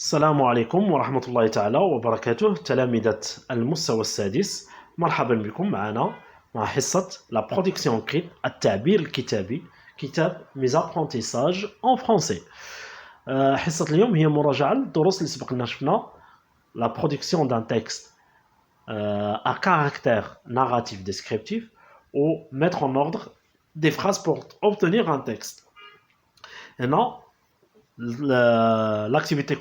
السلام عليكم ورحمة الله تعالى وبركاته تلامذة المستوى السادس. مرحبا بكم معنا مع حصة la production écrite التعبير الكتابي كتاب mes apprentissages en français. حصة اليوم هي مراجعة للدروس اللي سبقنا شفنا la production d'un texte à caractère narratif descriptif ou mettre en ordre des phrases pour obtenir un texte. Et non, l'activité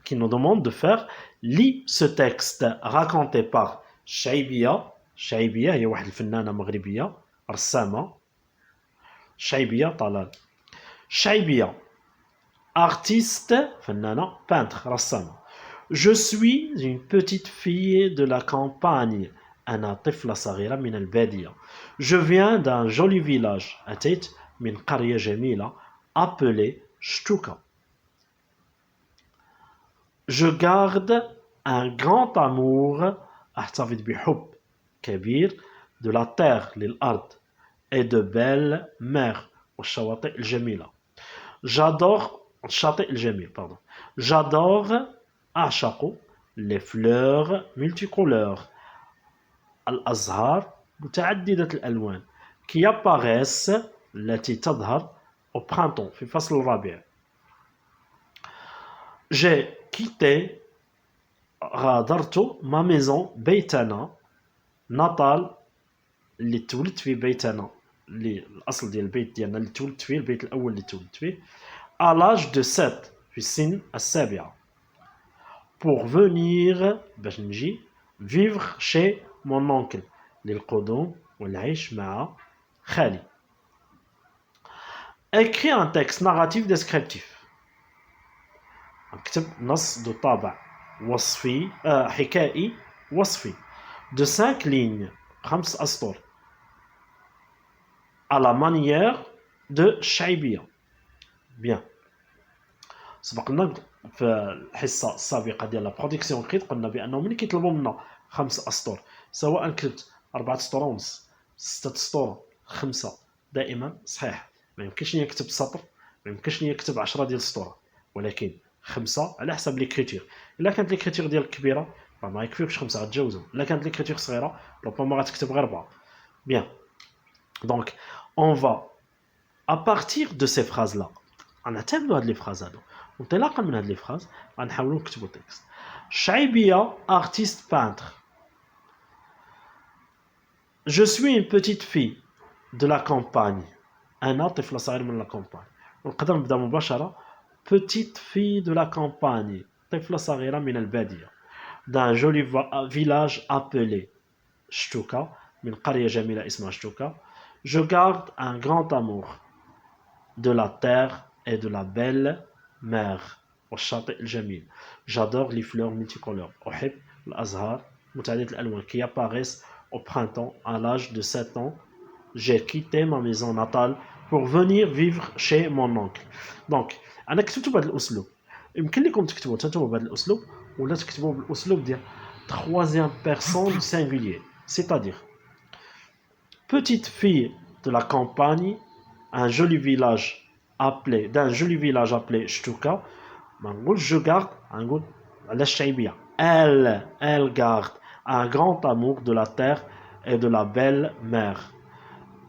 qui nous demande de faire, lis ce texte raconté par شعيبية هي واحد الفنانة مغربية رسامة. شعيبية طلال. شعيبية artiste فنانة peintre رسامة. Je suis une petite fille de la campagne. أنا طفلة صغيرة من البادية. Je viens d'un joli village. أتيت من قرية جميلة appelée Shtuka. Je garde un grand amour أحتفظ بحب كبير de la terre للأرض et de belles mers والشواطئ الجميلة. J'adore الشاطئ الجميل pardon. J'adore أعشق les fleurs multicolores الأزهار متعددة الألوان qui apparaissent التي تظهر au printemps في فصل الربيع. J'ai quitté غادرت ما ميزون بيتنا نطال اللي تولدت فيه بيتنا اللي الأصل ديال البيت ديالنا اللي تولدت فيه البيت الأول اللي تولدت فيه à l'âge de 7 في السن السابعة pour venir باش نجي vivre chez mon oncle للقدوم والعيش مع خالي. Écris un texte narratif descriptif. اكتب نص ذو طابع وصفي حكائي وصفي de 5 lignes 5 أسطر à la manière de شعيبية. bien سبقنا في الحصة السابقة ديال la production écrite قلنا بأنه ملي كيطلبوا منا 5 أسطر سواء كتبت 4 أسطر ونص 6 أسطر 5 دائما صحيح. ما يمكنش نكتب سطر ما يمكنش نكتب 10 ديال السطور ولكن 5 على حسب ليكريتير. الا كانت ليكريتير ديالك كبيره ما يكفيوكش 5 غتجاوزهم. الا كانت ليكريتير صغيره ربما غتكتب غير 4. bien donc on va à partir de ces phrases là غنعتمدوا هاد لي فراز هادو انطلاقا من هاد لي فراز غنحاولوا نكتبوا تكست. شعيبيه artiste peintre. Je suis une petite fille de la campagne. أنا طفلة صغيرة من la campagne. ونقدر نبدا مباشرة petite fille de la campagne طفلة صغيرة من البادية d'un joli village appelé Shtuka من قرية جميلة اسمها شتوكا. Je garde un grand amour de la terre et de la belle mer والشاطئ الجميل. J'adore les fleurs multicolores. أحب الأزهار متعددة الألوان qui apparaissent au printemps. À l'âge de 7 ans j'ai quitté ma maison natale pour venir vivre chez mon oncle. donc انا كتبته بهذا الاسلوب. يمكن لكم تكتبوا نتوما بهذا الاسلوب ولا تكتبوا بالاسلوب ديال troisième personne singulier, c'est-à-dire petite fille de la campagne d'un joli village appelé Shtuka. ما نقولش je garde نقول على الشعيبيه elle garde un grand amour de la terre et de la belle mer.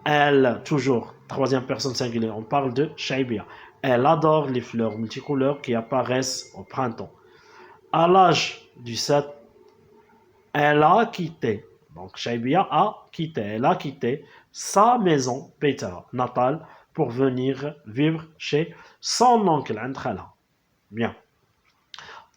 Elle, toujours troisième personne singulière, on parle de Shaibia. Elle adore les fleurs multicolores qui apparaissent au printemps. À l'âge du 7, elle a quitté, donc Shaibia elle a quitté sa maison, Beita, natale, pour venir vivre chez son oncle, Andkhala. bien.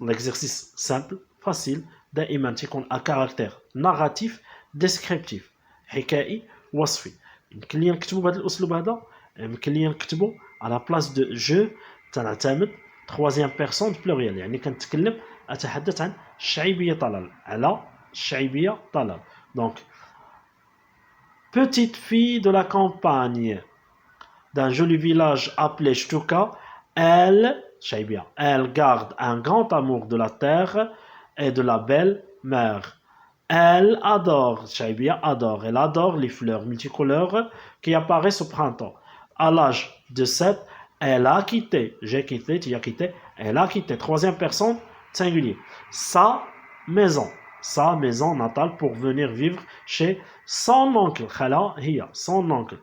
L'exercice simple, facile, دائما تكون à caractère narratif, descriptif, حكائي, وصفي. يمكن لي نكتبوا بهذا الاسلوب هذا يمكن لي نكتبوا على بلاص دو جو تنعتمد troisième personne pluriel يعني كنتكلم اتحدث عن شعيبيه طلال على شعيبيه طلال. donc petite fille de la campagne d'un joli village appelé Shtuka. Elle garde un grand amour de la terre et de la belle mer. Elle adore les fleurs multicolores qui apparaissent au printemps. À l'âge de 7, elle a quitté, tu as quitté, Elle a quitté. Troisième personne, singulier. Sa maison natale pour venir vivre chez son oncle. خالة هي son oncle.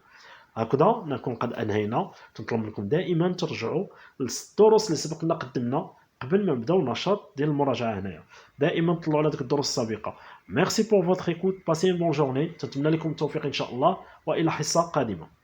هكذا نكون قد أنهينا. تنطلب منكم دائما ترجعوا للدروس اللي سبق لنا قدمنا قبل ما نبداو النشاط ديال المراجعة هنايا. دائما طلعوا على ديك الدروس السابقة. Merci pour votre écoute. Passez une bonne journée. تتمنى لكم التوفيق إن شاء الله وإلى حصة قادمة.